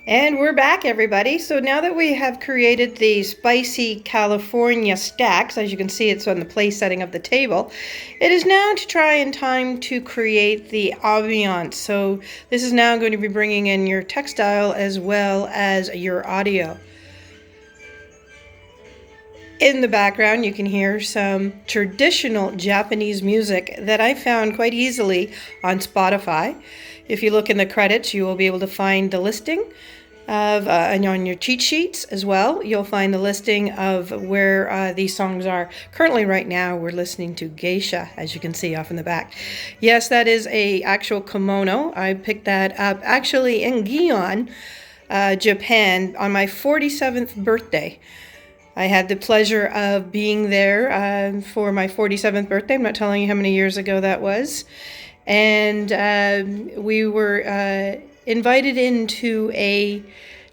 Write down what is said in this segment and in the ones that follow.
And we're back, everybody. So now that we have created the spicy California stacks, as you can see, it's on the place setting of the table, it is now to try in time to create the ambiance. So this is now going to be bringing in your textile as well as your audio. In the background, you can hear some traditional Japanese music that I found quite easily on Spotify. If you look in the credits, you will be able to find the listing of, and on your cheat sheets as well, you'll find the listing of where these songs are. Currently, right now, we're listening to Geisha, as you can see off in the back. Yes, that is a actual kimono. I picked that up actually in Gion, Japan, on my 47th birthday. I had the pleasure of being there for my 47th birthday. I'm not telling you how many years ago that was. And we were invited into a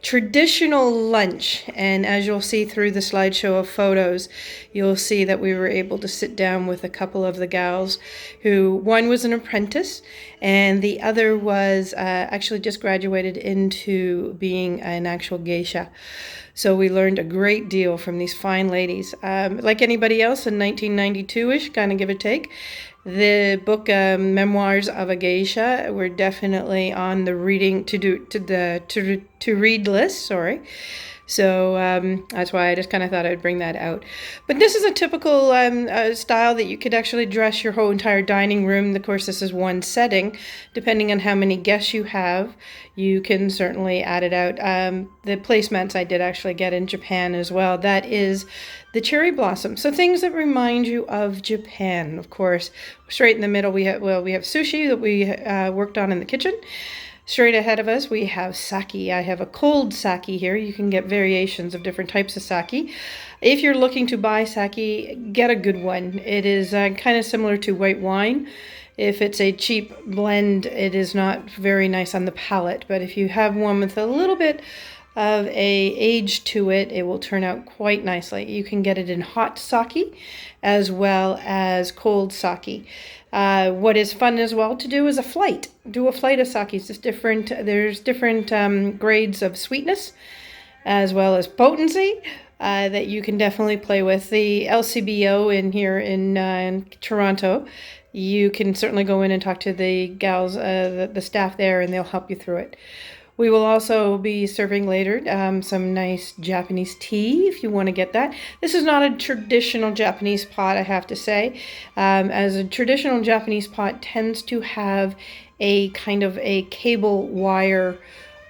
traditional lunch. And as you'll see through the slideshow of photos, you'll see that we were able to sit down with a couple of the gals who, one was an apprentice and the other was actually just graduated into being an actual geisha. So we learned a great deal from these fine ladies. Like anybody else in 1992-ish, kind of give or take, the book Memoirs of a Geisha were definitely on the reading to read list. Sorry. So that's why I just kind of thought I'd bring that out. But this is a typical style that you could actually dress your whole entire dining room. Of course, this is one setting. Depending on how many guests you have, you can certainly add it out. The placemats I did actually get in Japan as well. That is the cherry blossom. So things that remind you of Japan. Of course, straight in the middle we have sushi that we worked on in the kitchen. Straight ahead of us, we have sake. I have a cold sake here. You can get variations of different types of sake. If you're looking to buy sake, get a good one. It is kind of similar to white wine. If it's a cheap blend, it is not very nice on the palate. But if you have one with a little bit of a age to it, it will turn out quite nicely. You can get it in hot sake as well as cold sake. What is fun as well to do is a flight. Do a flight of sakes. There's different grades of sweetness as well as potency that you can definitely play with. The LCBO in here in Toronto, you can certainly go in and talk to the gals, the staff there, and they'll help you through it. We will also be serving later some nice Japanese tea if you want to get that. This is not a traditional Japanese pot, I have to say, as a traditional Japanese pot tends to have a kind of a cable wire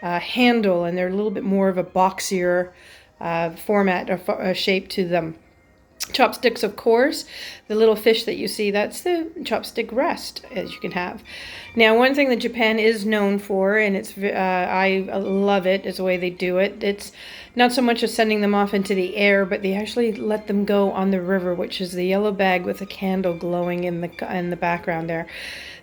handle, and they're a little bit more of a boxier format or shape to them. Chopsticks, of course, the little fish that you see, that's the chopstick rest, as you can have. Now, one thing that Japan is known for, and I love it, is the way they do it. It's not so much as sending them off into the air, but they actually let them go on the river, which is the yellow bag with a candle glowing in the background there.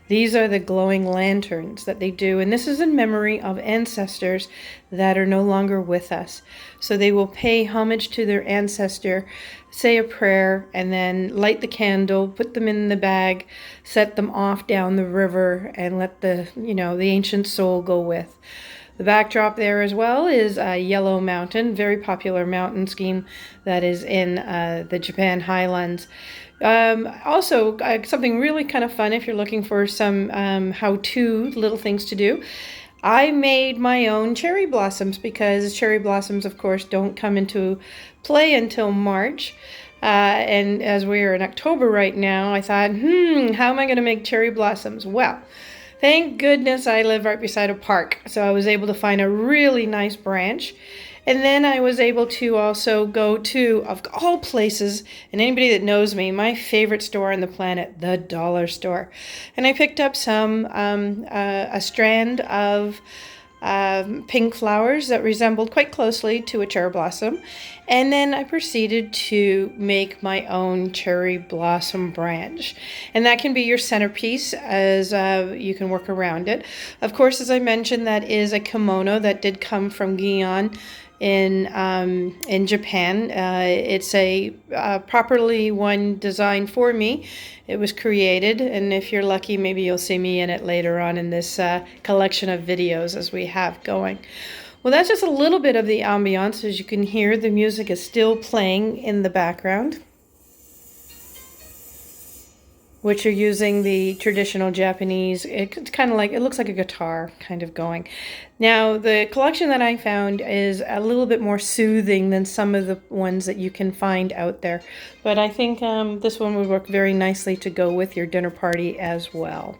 These are the glowing lanterns that they do, and this is in memory of ancestors that are no longer with us. So they will pay homage to their ancestor, say a prayer, and then light the candle, put them in the bag, set them off down the river, and let the ancient soul go with. The backdrop there as well is Yellow Mountain, very popular mountain scheme that is in the Japan Highlands. Also, something really kind of fun if you're looking for some how-to little things to do. I made my own cherry blossoms because cherry blossoms, of course, don't come into play until March. And as we're in October right now, I thought, how am I going to make cherry blossoms? Well, thank goodness I live right beside a park. So I was able to find a really nice branch. And then I was able to also go to, of all places, and anybody that knows me, my favorite store on the planet, the dollar store. And I picked up a strand of pink flowers that resembled quite closely to a cherry blossom. And then I proceeded to make my own cherry blossom branch. And that can be your centerpiece as you can work around it. Of course, as I mentioned, that is a kimono that did come from Gion in Japan. It's a properly one designed for me. It was created, and if you're lucky, maybe you'll see me in it later on in this collection of videos as we have going. Well, that's just a little bit of the ambiance. As you can hear, the music is still playing in the background, which are using the traditional Japanese. It's kind of like, it looks like a guitar kind of going. Now, the collection that I found is a little bit more soothing than some of the ones that you can find out there. But I think this one would work very nicely to go with your dinner party as well.